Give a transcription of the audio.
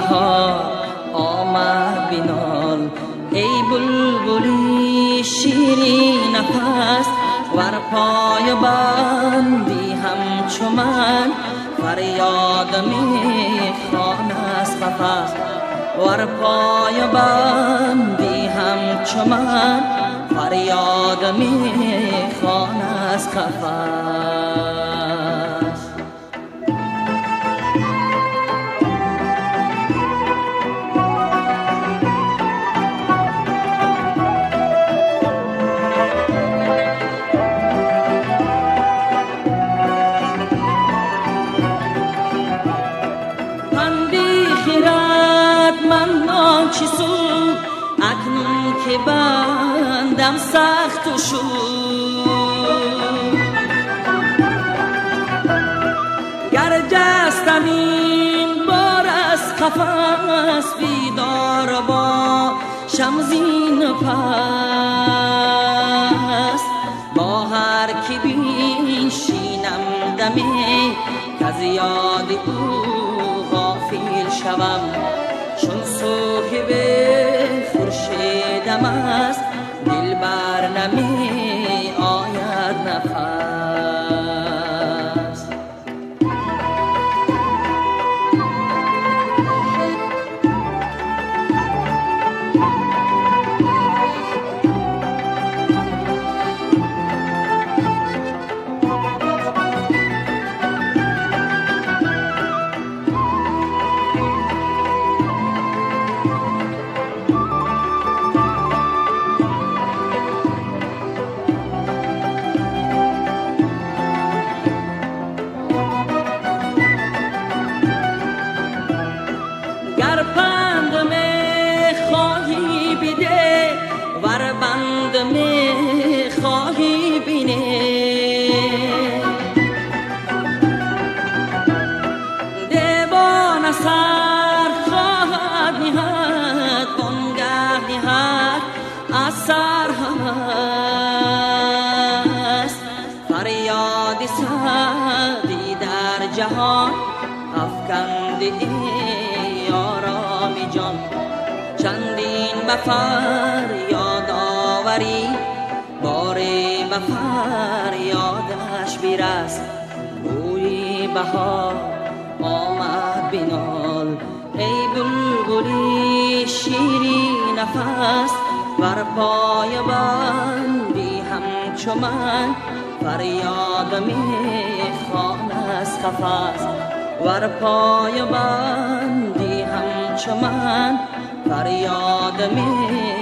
بهار آمد بینال ای بلبلی شیرین نفس ور پای بندی همچو من فریاد میخوان از قفس ور پای بندی همچو من فریاد میخوان از قفس چی سود اکنون که بندم سخت شد گر جستم این بار از قفس بیدار با شمزین پس با هر کی بینشینم دمی که از یاد او غافل شوم چون صبح به خورشیدم است دل بر نمی آید نفس ور بند می خواهی بینه دیوان سر خواهد نهد بانگه نهد اثر هست فریاد سعدی در جهان افکنده آرامی جان چندین بفریاد آوری باری بفریادش بیرست بوی بهار آمد بینال ای بلبلی شیرین نفس ور پای بندی همچو من فریاد میخوان از قفس ور پای بندی همچو من فریاد می